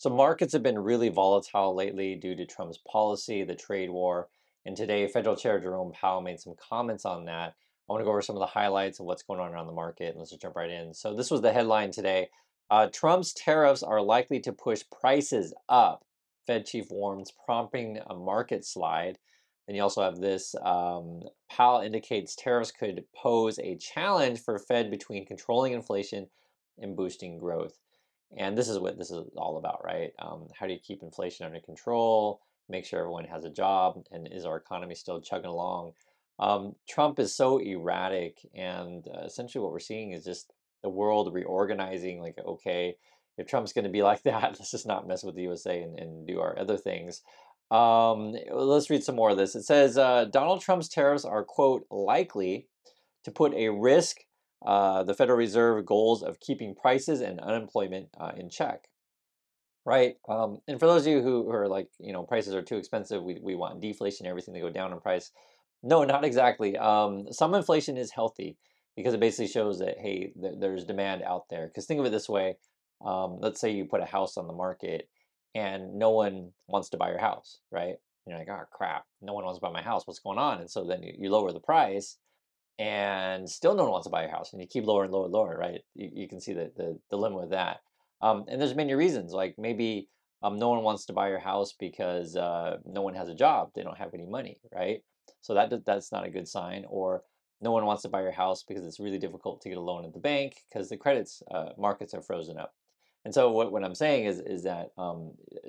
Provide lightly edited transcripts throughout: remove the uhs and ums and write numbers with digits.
So markets have been really volatile lately due to Trump's policy, the trade war. And today, Federal Chair Jerome Powell made some comments on that. I want to go over some of the highlights of what's going on around the market. And let's just jump right in. So this was the headline today. Trump's tariffs are likely to push prices up. Fed chief warns, prompting a market slide. And you also have this. Powell indicates tariffs could pose a challenge for Fed between controlling inflation and boosting growth. And this is what this is all about, right? How do you keep inflation under control, make sure everyone has a job, and is our economy still chugging along? Trump is so erratic, and essentially what we're seeing is just the world reorganizing. Like, okay, if Trump's going to be like that, let's just not mess with the USA and do our other things. Let's read some more of this. It says Donald Trump's tariffs are, quote, likely to put a risk the Federal Reserve goals of keeping prices and unemployment in check, right? And for those of you who are like, prices are too expensive, we want deflation, everything to go down in price. No, not exactly. Some inflation is healthy because it basically shows that, hey, there's demand out there. Because think of it this way. Let's say you put a house on the market and no one wants to buy your house, right? You're like, oh, crap, no one wants to buy my house. What's going on? And so then you lower the price and still no one wants to buy your house and you keep lower and lower and lower, right? You can see the dilemma with that. And there's many reasons, like maybe no one wants to buy your house because no one has a job, they don't have any money, right? So that's not a good sign. Or no one wants to buy your house because it's really difficult to get a loan at the bank because the credits markets are frozen up. And so what I'm saying is that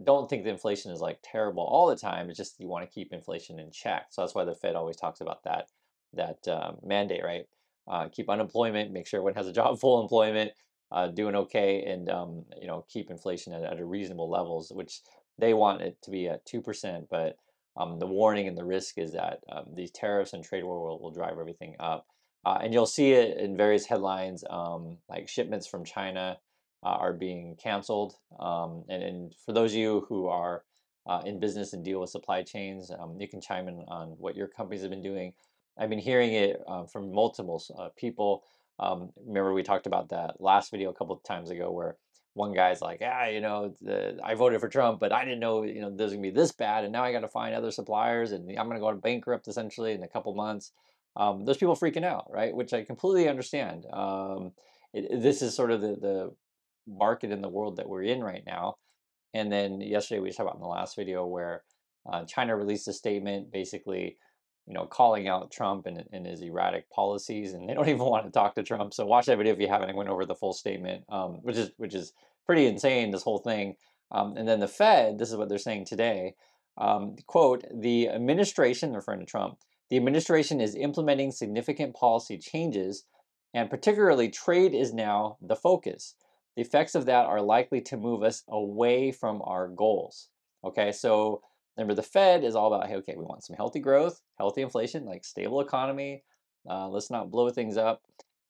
don't think the inflation is like terrible all the time. It's just you want to keep inflation in check. So that's why the Fed always talks about that mandate, right? Keep unemployment, make sure everyone has a job, full employment, doing okay, and keep inflation at a reasonable levels, which they want it to be at 2%. But the warning and the risk is that these tariffs and trade war will drive everything up. And you'll see it in various headlines, like shipments from China are being canceled. And for those of you who are in business and deal with supply chains, you can chime in on what your companies have been doing. I've been hearing it from multiple people. Remember we talked about that last video a couple of times ago where one guy's like, I voted for Trump, but I didn't know, there's gonna be this bad, and now I got to find other suppliers, and I'm gonna go bankrupt essentially in a couple months. There's people freaking out, right? Which I completely understand. This is sort of the market in the world that we're in right now. And then yesterday we talked about in the last video where China released a statement basically, calling out Trump and his erratic policies, and they don't even want to talk to Trump. So watch that video if you haven't. I went over the full statement, which is pretty insane. This whole thing, and then the Fed. This is what they're saying today. Quote: The administration, referring to Trump, the administration is implementing significant policy changes, and particularly trade is now the focus. The effects of that are likely to move us away from our goals. Okay, so remember, the Fed is all about, hey, okay, we want some healthy growth, healthy inflation, like stable economy. Let's not blow things up.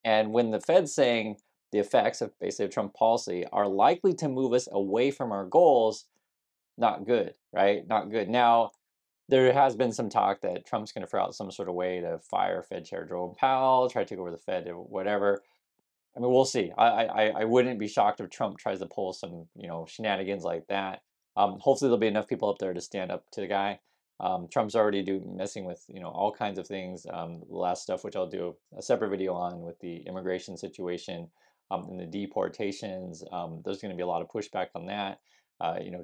And when the Fed's saying the effects of basically Trump policy are likely to move us away from our goals, not good, right? Not good. Now, there has been some talk that Trump's going to figure out some sort of way to fire Fed Chair Jerome Powell, try to take over the Fed or whatever. I mean, we'll see. I wouldn't be shocked if Trump tries to pull some, shenanigans like that. Hopefully there'll be enough people up there to stand up to the guy. Trump's already messing with, all kinds of things. The last stuff, which I'll do a separate video on with the immigration situation, and the deportations. There's going to be a lot of pushback on that.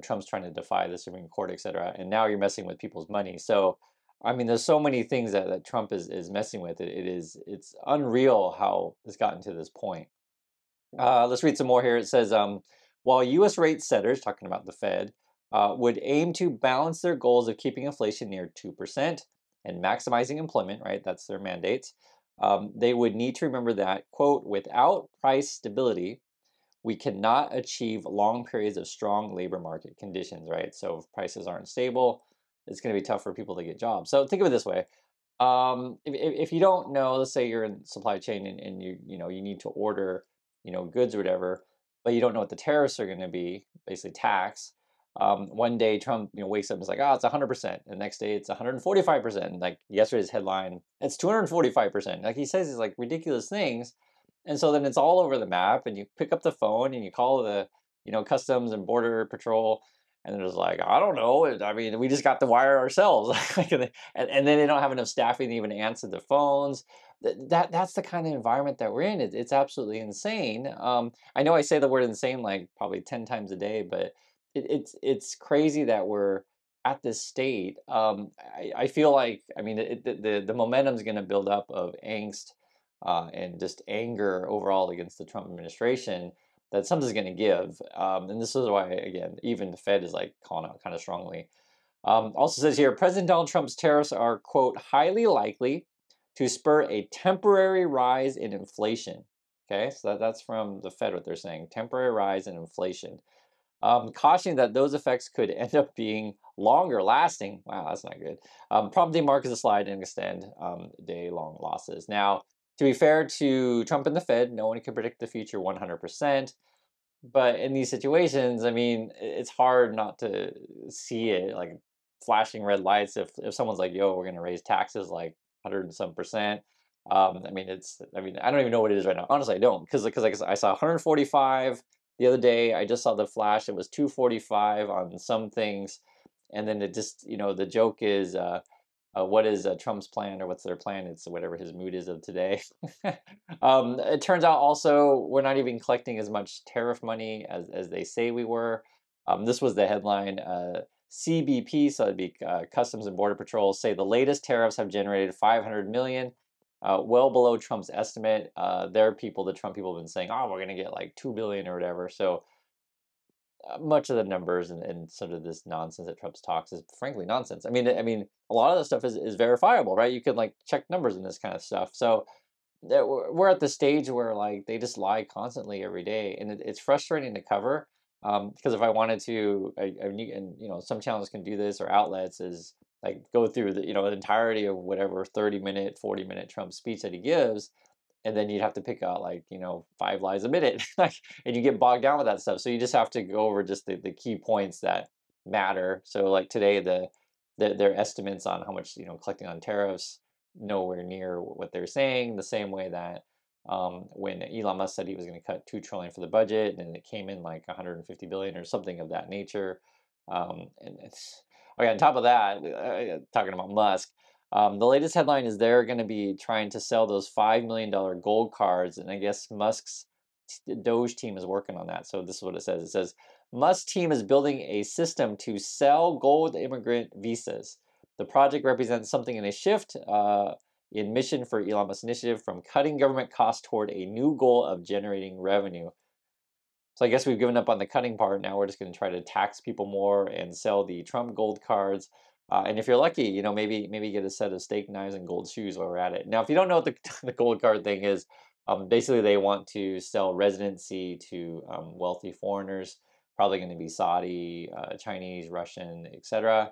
Trump's trying to defy the Supreme Court, et cetera. And now you're messing with people's money. So I mean, there's so many things that Trump is messing with. It's unreal how it's gotten to this point. Let's read some more here. It says, while U.S. rate setters, talking about the Fed, would aim to balance their goals of keeping inflation near 2% and maximizing employment, right? That's their mandates. They would need to remember that, quote, without price stability, we cannot achieve long periods of strong labor market conditions, right? So if prices aren't stable, it's going to be tough for people to get jobs. So think of it this way. If you don't know, let's say you're in supply chain and you need to order, goods or whatever, but you don't know what the tariffs are going to be, basically tax. One day Trump, wakes up and is like, oh, it's 100%. The next day it's 145%. Like yesterday's headline, it's 245%. Like he says these like ridiculous things. And so then it's all over the map, and you pick up the phone and you call Customs and Border Patrol, and they're just like, I don't know. I mean, we just got the wire ourselves, and then they don't have enough staffing to even answer the phones. That's the kind of environment that we're in. It's absolutely insane. I know I say the word insane like probably 10 times a day, but it's crazy that we're at this state. I feel like, I mean, the momentum is going to build up of angst and just anger overall against the Trump administration, that something's going to give. And this is why, again, even the Fed is like calling out kind of strongly. Also says here, President Donald Trump's tariffs are, quote, highly likely to spur a temporary rise in inflation. Okay, so that's from the Fed, what they're saying, temporary rise in inflation. Cautioning that those effects could end up being longer lasting. Wow, that's not good. Prompting markets to slide and extend day long losses. Now, to be fair to Trump and the Fed, no one can predict the future 100%. But in these situations, I mean, it's hard not to see it like flashing red lights if someone's like, "Yo, we're going to raise taxes like 100 and some percent." I mean, I don't even know what it is right now. Honestly, I don't, because like I saw 145 the other day. I just saw the flash. It was 245 on some things, and then it just, the joke is, what is Trump's plan, or what's their plan? It's whatever his mood is of today. It turns out also we're not even collecting as much tariff money as they say we were. This was the headline. CBP, so it'd be Customs and Border Patrol, say the latest tariffs have generated 500 million, well below Trump's estimate. The Trump people have been saying, oh, we're going to get like 2 billion or whatever. So much of the numbers and sort of this nonsense that Trump's talks is frankly nonsense. I mean, a lot of the stuff is verifiable, right? You can like check numbers and this kind of stuff. So we're at the stage where like they just lie constantly every day, and it's frustrating to cover. Because if I wanted to, and some channels can do this, or outlets, is like go through the entirety of whatever 30-minute, 40-minute Trump speech that he gives, and then you'd have to pick out like 5 lies a minute, like, and you get bogged down with that stuff. So you just have to go over just the key points that matter. So like today, their estimates on how much collecting on tariffs, nowhere near what they're saying. The same way that when Elon Musk said he was going to cut 2 trillion for the budget, and it came in like 150 billion or something of that nature. And it's okay. On top of that, talking about Musk, the latest headline is they're going to be trying to sell those $5 million gold cards, and I guess Musk's Doge team is working on that. So this is what it says. It says Musk's team is building a system to sell gold immigrant visas. The project represents something in a shift in mission for Elon Musk's initiative from cutting government costs toward a new goal of generating revenue. So I guess we've given up on the cutting part. Now we're just going to try to tax people more and sell the Trump gold cards. And if you're lucky, maybe get a set of steak knives and gold shoes while we're at it. Now, if you don't know what the, the gold card thing is, basically they want to sell residency to wealthy foreigners, probably going to be Saudi, Chinese, Russian, etc.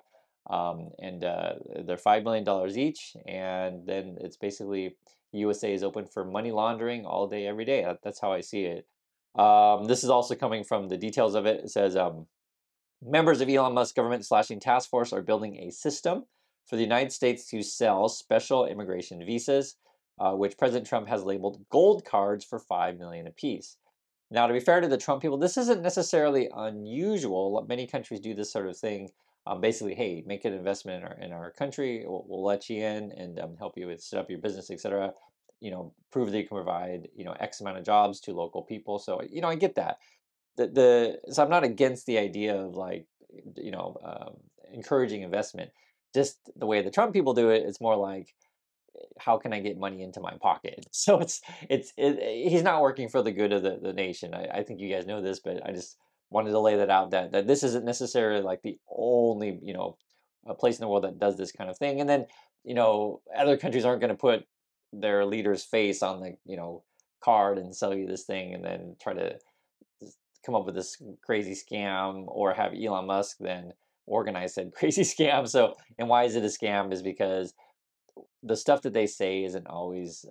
And they're $5 million each, and then it's basically USA is open for money laundering all day, every day. That's how I see it. This is also coming from the details of it. It says members of Elon Musk's government slashing task force are building a system for the United States to sell special immigration visas, which President Trump has labeled gold cards for 5 million apiece. Now, to be fair to the Trump people, this isn't necessarily unusual. Many countries do this sort of thing. Basically, hey, make an investment in our country. We'll let you in and help you with set up your business, etc. Prove that you can provide X amount of jobs to local people. So I get that. So I'm not against the idea of like encouraging investment. Just the way the Trump people do it, it's more like, how can I get money into my pocket? So he's not working for the good of the nation. I think you guys know this, but I just wanted to lay that out, that this isn't necessarily like the only a place in the world that does this kind of thing. And then other countries aren't going to put their leader's face on the card and sell you this thing, and then try to come up with this crazy scam, or have Elon Musk then organize said crazy scam. So, and why is it a scam? Is because the stuff that they say isn't always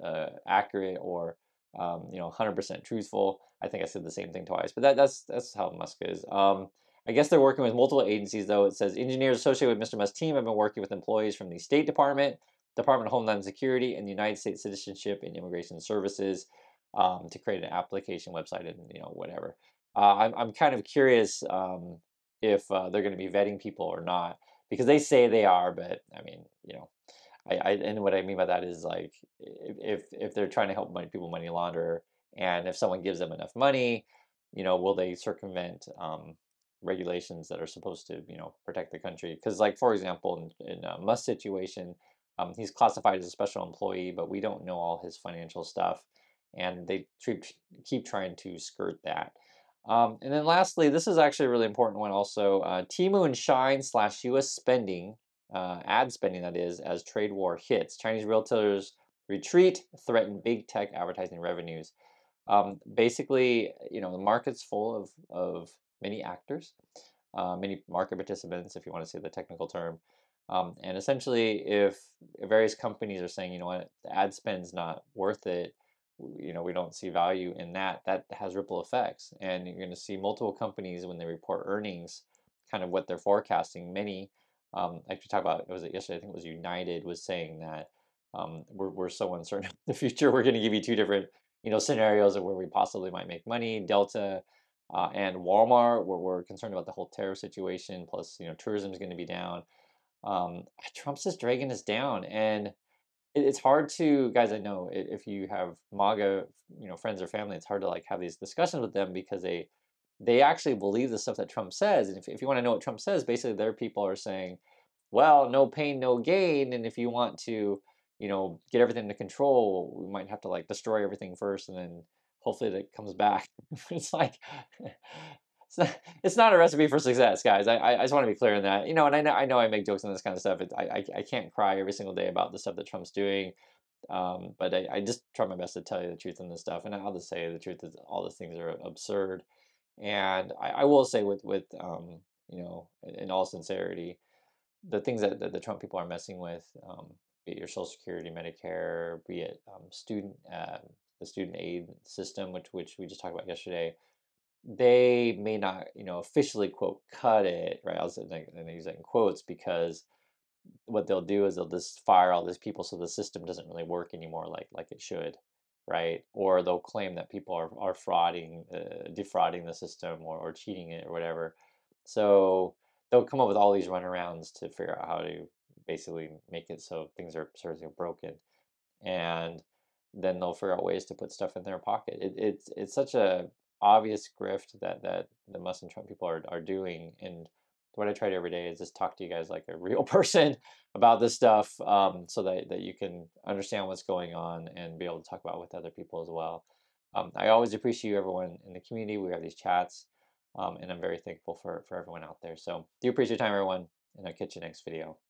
accurate, or 100% truthful. I think I said the same thing twice, but that's how Musk is. I guess they're working with multiple agencies, though. It says engineers associated with Mr. Musk's team have been working with employees from the State Department, Department of Homeland Security, and the United States Citizenship and Immigration Services to create an application website and whatever. I'm kind of curious if they're going to be vetting people or not, because they say they are, but I mean, and what I mean by that is like if they're trying to help people money launder, and if someone gives them enough money, will they circumvent regulations that are supposed to protect the country? Because like for example, in Musk's situation, he's classified as a special employee, but we don't know all his financial stuff, and they keep trying to skirt that. And then lastly, this is actually a really important one also. Timu and Shine slash US spending, ad spending that is, as trade war hits. Chinese realtors retreat, threaten big tech advertising revenues. Basically, the market's full of many actors, many market participants, if you want to say the technical term. And essentially, if various companies are saying, you know what, the ad spend's not worth it, we don't see value in that, that has ripple effects. And you're going to see multiple companies when they report earnings, kind of what they're forecasting. Many, like we talked about, was it yesterday? I think it was United was saying that we're so uncertain of the future. We're going to give you two different, scenarios of where we possibly might make money. Delta and Walmart, we're concerned about the whole terror situation. Plus, tourism is going to be down. Trump's just dragging us down, and it's hard to, guys. I know if you have MAGA, friends or family, it's hard to like have these discussions with them because they actually believe the stuff that Trump says. And if you want to know what Trump says, basically their people are saying, well, no pain, no gain. And if you want to, get everything under control, we might have to like destroy everything first, and then hopefully that comes back. It's like it's not a recipe for success, guys. I just want to be clear on that. And I know I make jokes on this kind of stuff. I can't cry every single day about the stuff that Trump's doing. But I just try my best to tell you the truth on this stuff. And I'll just say the truth is all these things are absurd. And I will say with in all sincerity, the things that the Trump people are messing with, be it your Social Security, Medicare, be it the student aid system, which we just talked about yesterday, they may not, officially quote cut it, right? I was like, and I use that in quotes because what they'll do is they'll just fire all these people so the system doesn't really work anymore like it should, right? Or they'll claim that people are frauding, defrauding the system, or cheating it or whatever. So they'll come up with all these runarounds to figure out how to basically make it so things are sort of broken, and then they'll figure out ways to put stuff in their pocket. It's such a obvious grift that the Muslim Trump people are doing. And what I try to every day is just talk to you guys like a real person about this stuff, so that you can understand what's going on and be able to talk about it with other people as well. I always appreciate everyone in the community. We have these chats, and I'm very thankful for everyone out there. So do appreciate your time, everyone, and I'll catch you next video.